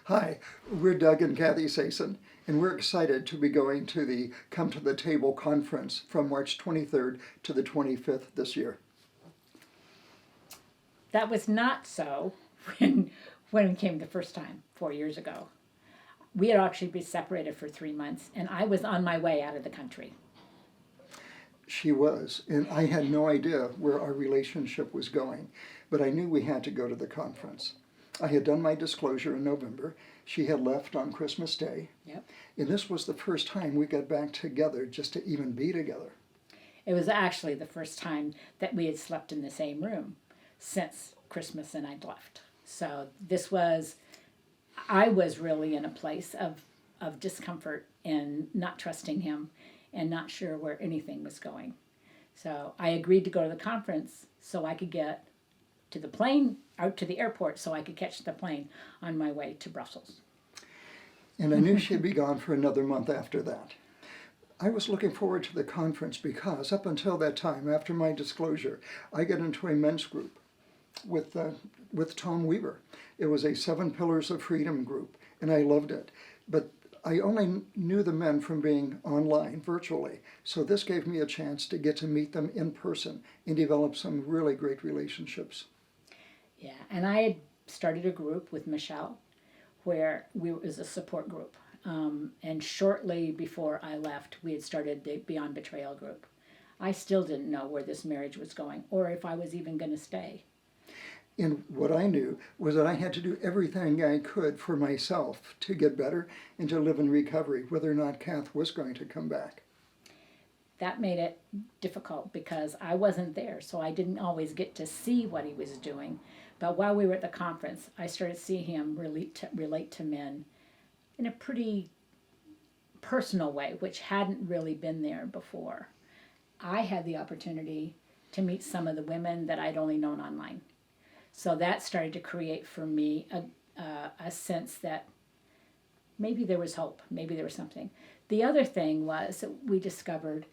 Hi, we're Doug and Kathy Sason, and we're excited to be going to the Come to the Table conference from March 23rd to the 25th this year. That was not so when we came the first time 4 years ago. We had actually been separated for 3 months, and I was on my way out of the country. She was, and I had no idea where our relationship was going, but I knew we had to go to the conference. I had done my disclosure in November. She had left on Christmas Day. Yep. And this was the first time we got back together just to even be together. It was actually the first time that we had slept in the same room since Christmas and I'd left. So I was really in a place of discomfort and not trusting him and not sure where anything was going. So I agreed to go to the conference so I could get to the plane, out to the airport, so I could catch the plane on my way to Brussels. And I knew she'd be gone for another month after that. I was looking forward to the conference because up until that time, after my disclosure, I got into a men's group with Tom Weaver. It was a 7 Pillars of Freedom group, and I loved it. But I only knew the men from being online, virtually. So this gave me a chance to get to meet them in person and develop some really great relationships. Yeah, and I had started a group with Michelle where it was a support group. And shortly before I left, we had started the Beyond Betrayal group. I still didn't know where this marriage was going or if I was even going to stay. And what I knew was that I had to do everything I could for myself to get better and to live in recovery, whether or not Kath was going to come back. That made it difficult because I wasn't there, so I didn't always get to see what he was doing. But while we were at the conference, I started seeing him relate to men in a pretty personal way, which hadn't really been there before. I had the opportunity to meet some of the women that I'd only known online. So that started to create for me a sense that maybe there was hope, maybe there was something. The other thing was that we discovered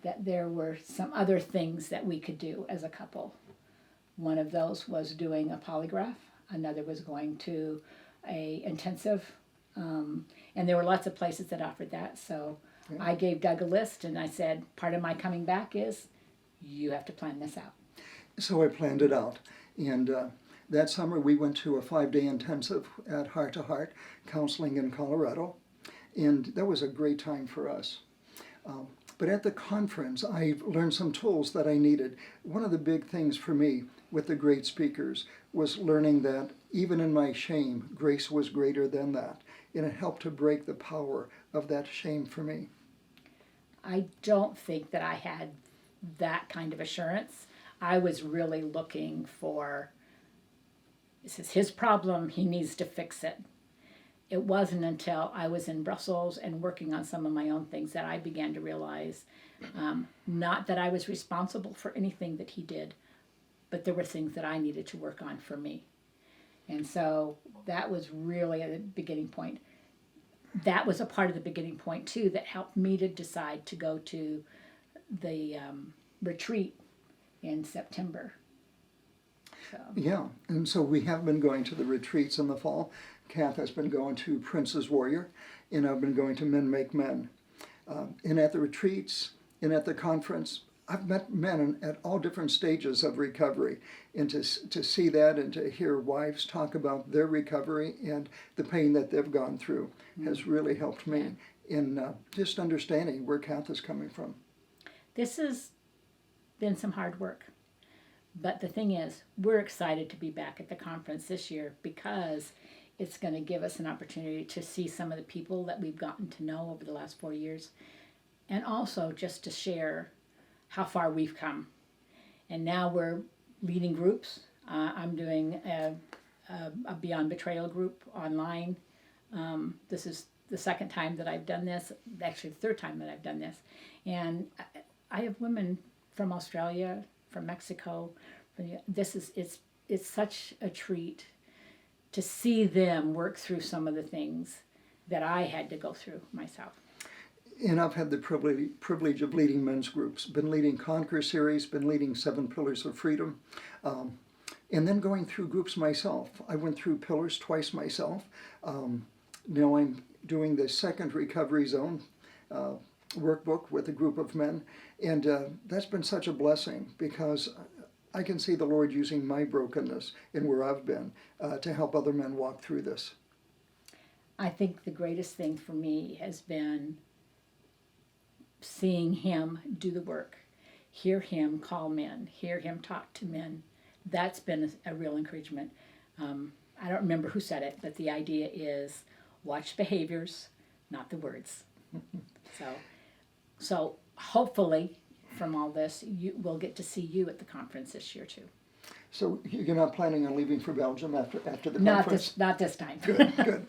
that there were some other things that we could do as a couple. One of those was doing a polygraph. Another was going to a intensive, and there were lots of places that offered that. So yeah. I gave Doug a list, and I said, part of my coming back is you have to plan this out. So I planned it out. And that summer we went to a 5-day intensive at Heart to Heart counseling in Colorado. And that was a great time for us. But at the conference, I learned some tools that I needed. One of the big things for me with the great speakers was learning that even in my shame, grace was greater than that. And it helped to break the power of that shame for me. I don't think that I had that kind of assurance. I was really looking for, this is his problem, he needs to fix it. It wasn't until I was in Brussels and working on some of my own things that I began to realize, not that I was responsible for anything that he did, but there were things that I needed to work on for me. And so that was really a beginning point. That was a part of the beginning point, too, that helped me to decide to go to the retreat in September. So. Yeah, and so we have been going to the retreats in the fall. Kath has been going to Prince's Warrior, and I've been going to Men Make Men. And at the retreats and at the conference, I've met men at all different stages of recovery. And to see that and to hear wives talk about their recovery and the pain that they've gone through has really helped me in just understanding where Kath is coming from. This has been some hard work. But the thing is, we're excited to be back at the conference this year because it's going to give us an opportunity to see some of the people that we've gotten to know over the last 4 years, and also just to share how far we've come. And now we're leading groups. I'm doing a Beyond Betrayal group online. This is the second time that I've done this, actually the third time that I've done this. And I have women from Australia, from Mexico. It's such a treat to see them work through some of the things that I had to go through myself. And I've had the privilege of leading men's groups, been leading Conquer series, been leading 7 Pillars of Freedom. And then going through groups myself. I went through Pillars twice myself. Now I'm doing the second Recovery Zone workbook with a group of men. And that's been such a blessing because I can see the Lord using my brokenness and where I've been to help other men walk through this. I think the greatest thing for me has been seeing him do the work, hear him call men, hear him talk to men. That's been a real encouragement. I don't remember who said it, but the idea is watch behaviors, not the words. So hopefully from all this, we'll get to see you at the conference this year too. So you're not planning on leaving for Belgium after the Not conference? this time. Good, good.